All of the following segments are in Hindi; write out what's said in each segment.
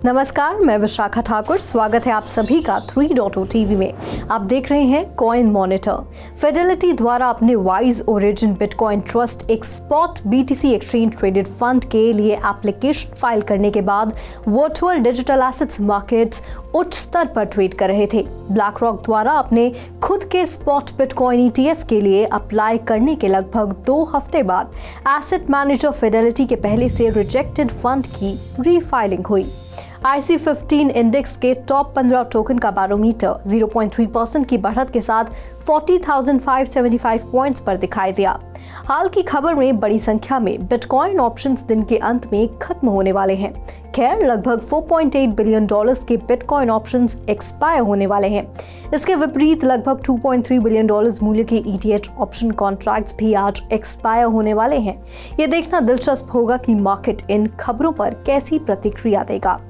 नमस्कार, मैं विशाखा ठाकुर। स्वागत है आप सभी का 3.0 टीवी में। आप देख रहे हैं कॉइन मॉनिटर। फिडेलिटी द्वारा अपने वाइज ओरिजिन बिटकॉइन ट्रस्ट एक spot BTC exchange traded fund के लिए एप्लीकेशन फाइल करने के बाद वर्चुअल डिजिटल एसेट्स मार्केट्स उच्च स्तर पर ट्रेड कर रहे थे। ब्लैक रॉक द्वारा अपने खुद के स्पॉट बिटकॉइन ETF के लिए अप्लाई करने के लगभग 2 हफ्ते बाद एसेट मैनेजर फिडेलिटी के पहले से रिजेक्टेड फंड की रीफाइलिंग हुई। IC15 इंडेक्स के टॉप 15 टोकन का बैरोमीटर 0.3% की बढ़त के साथ 40,575 पॉइंट्स पर दिखाई दिया। हाल की खबर में बड़ी संख्या में बिटकॉइन ऑप्शंस दिन के अंत में खत्म होने वाले हैं। खैर, लगभग $4.8 बिलियन के बिटकॉइन ऑप्शंस एक्सपायर होने वाले हैं। इसके विपरीत लगभग $2.3 बिलियन मूल्य के ETH ऑप्शन कॉन्ट्रैक्ट्स भी आज एक्सपायर होने वाले हैं। ये देखना दिलचस्प होगा कि मार्केट इन खबरों पर कैसी प्रतिक्रिया देगा।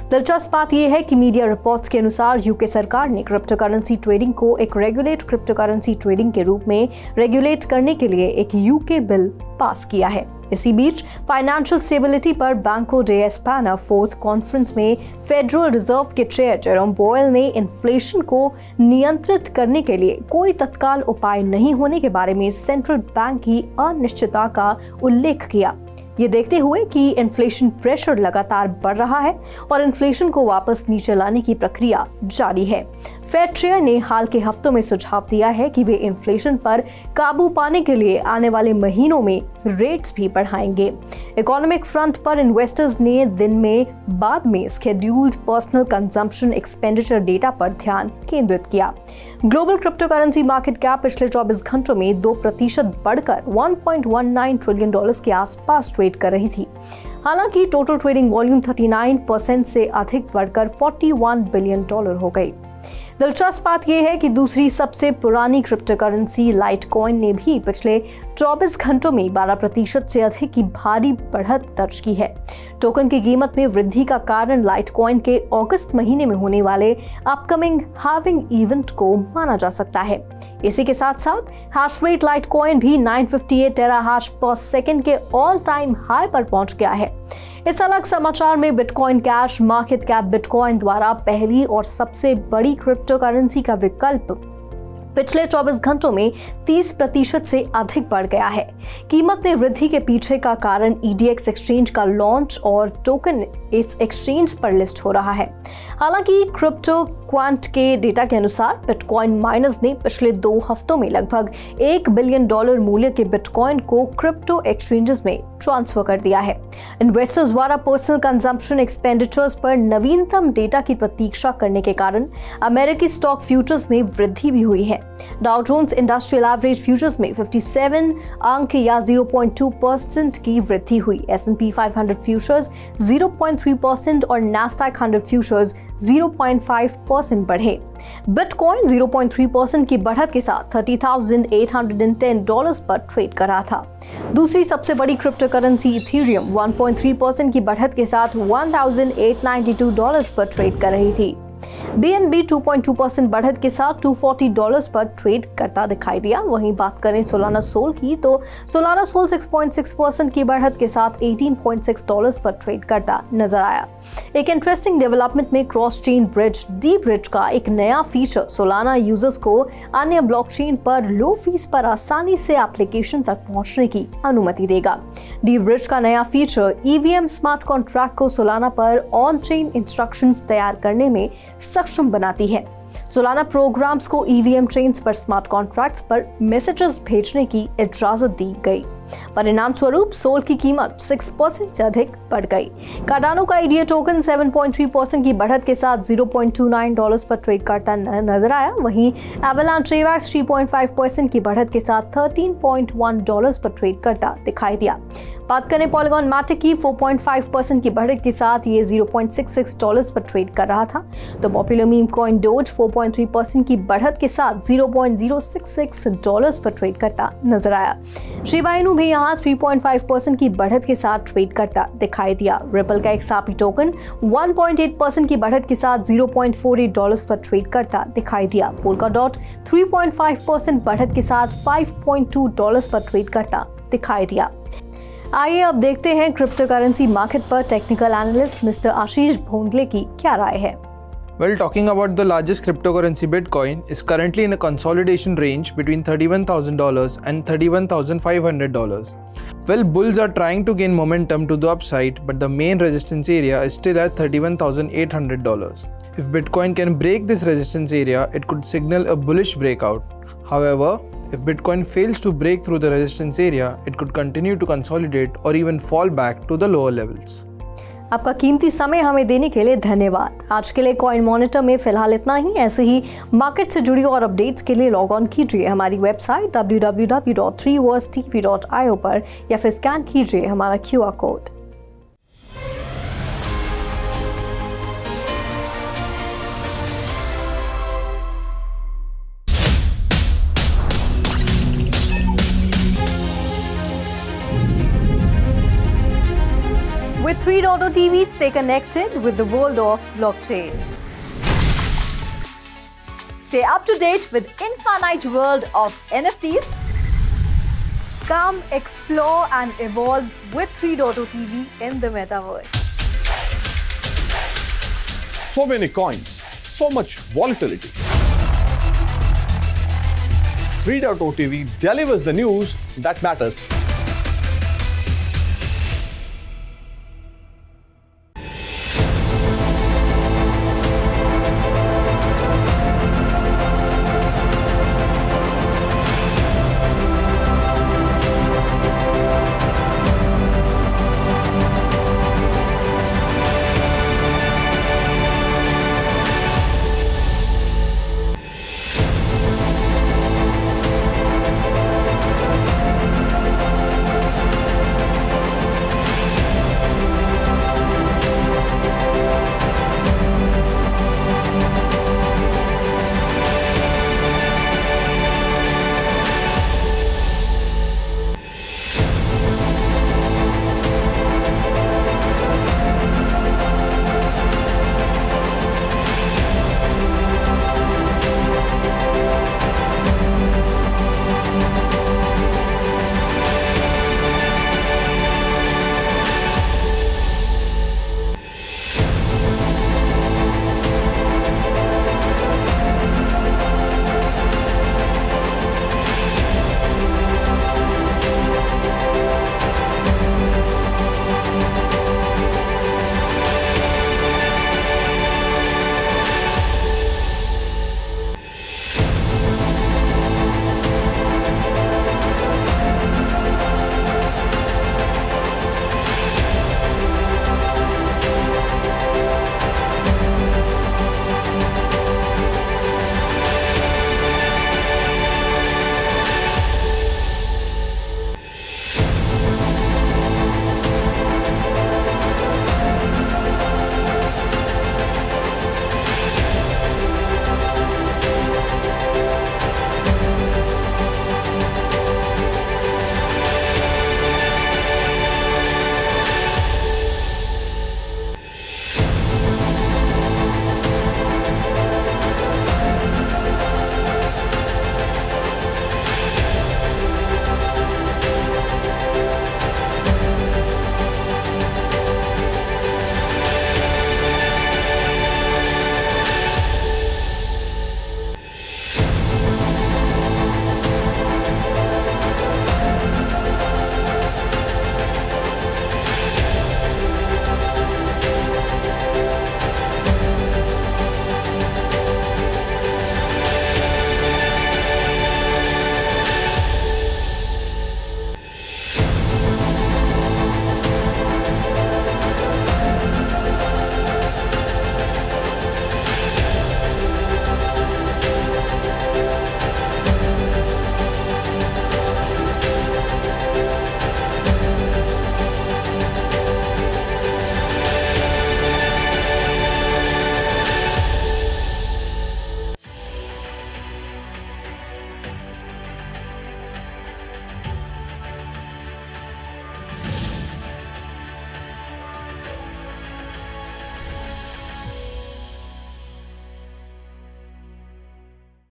दिलचस्प बात यह है कि मीडिया रिपोर्ट्स के अनुसार यूके सरकार ने क्रिप्टो करेंसी ट्रेडिंग को एक रेगुलेट क्रिप्टो करेंसी ट्रेडिंग के रूप में रेगुलेट करने के लिए एक यूके बिल पास किया है। इसी बीच फाइनेंशियल स्टेबिलिटी पर बैंको डे एस्पाना 4th कॉन्फ्रेंस में फेडरल रिजर्व के चेयर जेरोम पावेल ने इन्फ्लेशन को नियंत्रित करने के लिए कोई तत्काल उपाय नहीं होने के बारे में सेंट्रल बैंक की अनिश्चितता का उल्लेख किया। ये देखते हुए कि इन्फ्लेशन प्रेशर लगातार बढ़ रहा है और इन्फ्लेशन को वापस नीचे लाने की प्रक्रिया जारी है। फेड चेयर ने हाल के हफ्तों में सुझाव दिया है कि वे इन्फ्लेशन पर काबू पाने के लिए आने वाले महीनों में रेट्स भी बढ़ाएंगे। इकोनॉमिक फ्रंट पर इन्वेस्टर्स ने दिन में बाद में scheduled personal consumption expenditure data पर ध्यान केंद्रित किया। Global crypto currency market cap पिछले 24 घंटों में 2% बढ़कर $1.19 ट्रिलियन के आसपास ट्रेड कर रही थी। हालांकि टोटल ट्रेडिंग वॉल्यूम 39% से अधिक बढ़कर $41 बिलियन हो गई। दिलचस्प बात यह है कि दूसरी सबसे पुरानी क्रिप्टो करेंसी लाइटकॉइन ने भी पिछले 24 घंटों में 12% से अधिक की भारी बढ़त दर्ज की है। टोकन की कीमत में वृद्धि का कारण लाइटकॉइन के अगस्त महीने में होने वाले अपकमिंग हाल्विंग इवेंट को माना जा सकता है। इसी के साथ साथ हैश रेट लाइटकॉइन भी 958 टेराहैश पर सेकंड के ऑल टाइम हाई पर पहुंच गया है। इस अलग समाचार में bitcoin cash market cap bitcoin द्वारा पहली और सबसे बड़ी क्रिप्टो करेंसी का विकल्प पिछले 24 घंटों में 30% से अधिक बढ़ गया है। कीमत में वृद्धि के पीछे का कारण EDX एक्सचेंज का लॉन्च और टोकन इस एक्सचेंज पर लिस्ट हो रहा है। हालांकि क्रिप्टो क्वांट के डेटा के अनुसार बिटकॉइन माइनर्स ने पिछले 2 हफ्तों में लगभग $1 बिलियन मूल्य के बिटकॉइन को क्रिप्टो एक्सचेंजेस में ट्रांसफर कर दिया है। इन्वेस्टर्स द्वारा पर्सनल कंजम्पशन एक्सपेंडिचर्स पर नवीनतम डेटा की प्रतीक्षा करने के कारण अमेरिकी स्टॉक फ्यूचर्स में वृद्धि भी हुई है। Dow Jones industrial average futures में 57 अंक या 0.2% की वृद्धि हुई। S&P 500 फ्यूचर्स 0.3% और नैस्डैक 100 फ्यूचर्स 0.5% बढ़े। बिटकॉइन 0.3% की बढ़त के साथ $30,810 पर ट्रेड कर रहा था। दूसरी सबसे बड़ी क्रिप्टो करेंसी इथेरियम 1.3% की बढ़त के साथ $1,892 पर ट्रेड कर रही थी। BNB 2.2% बढ़त के साथ $240 पर ट्रेड करता दिखाई दिया। वहीं बात करें सोलाना सोल की, तो सोलाना सोल 6.6% की बढ़त के साथ $18.6 पर ट्रेड करता नजर आया। एक इंटरेस्टिंग डेवलपमेंट में cross chain bridge D bridge का एक नया फीचर सोलाना यूजर्स को अन्य ब्लॉकचेन पर लो फीस पर आसानी से एप्लीकेशन तक पहुंचने की अनुमति देगा। डी ब्रिज का नया फीचर EVM स्मार्ट कॉन्ट्रैक्ट को सोलाना पर ऑन चेन इंस्ट्रक्शंस तैयार करने में सक्षम बनाती है। सोलाना प्रोग्राम्स को EVM चेन्स पर स्मार्ट कॉन्ट्रैक्ट्स पर मैसेजेस भेजने की इजाजत दी गई। परिणाम स्वरूप सोल की कीमत 6% से अधिक बढ़ गई। कार्डानो का IDA टोकन 7.3% की बढ़त के साथ $0.29 पर ट्रेड करता नजर आया। वहीं एवलांच AVAX 3.5% की बढ़त के साथ $13.1 पर ट्रेड करता दिखाई दिया। बात करें पॉलीगॉन मैटिक की, 4.5% की बढ़त के साथ ये $0.66 पर ट्रेड कर रहा था। तो पॉपुलर मीम कॉइन डोज 4.3% की बढ़त के साथ $0.066 पर ट्रेड करता नजर आया। शिबा इनू भी यहाँ 3.5% की बढ़त के साथ ट्रेड करता दिखाई दिया। रिपल का एक सापी टोकन 1.8% की बढ़त के साथ $0.48 पर ट्रेड करता दिखाई दिया। पोल्काडॉट 3.5% बढ़त के साथ $5.2 पर ट्रेड करता दिखाई दिया। आइए अब देखते हैं क्रिप्टो करेंसी मार्केट पर टेक्निकल एनालिस्ट मिस्टर आशीष भोंदले की क्या राय है। Well, talking about the largest cryptocurrency, Bitcoin is currently in a consolidation range between $31,000 and $31,500. Well, bulls are trying to gain momentum to the upside, but the main resistance area is still at $31,800. If Bitcoin can break this resistance area, it could signal a bullish breakout. However, if Bitcoin fails to break through the resistance area, it could continue to consolidate or even fall back to the lower levels. आपका कीमती समय हमें देने के लिए धन्यवाद। आज के लिए कॉइन मॉनिटर में फिलहाल इतना ही। ऐसे ही मार्केट से जुड़ी और अपडेट्स के लिए लॉग ऑन कीजिए हमारी वेबसाइट www.3versetv.io पर या फिर स्कैन कीजिए हमारा QR code. With 3.0 TV, stay connected with the world of blockchain. Stay up to date with infinite world of NFTs. Come explore and evolve with 3.0 TV in the metaverse. So many coins, so much volatility. 3.0 TV delivers the news that matters.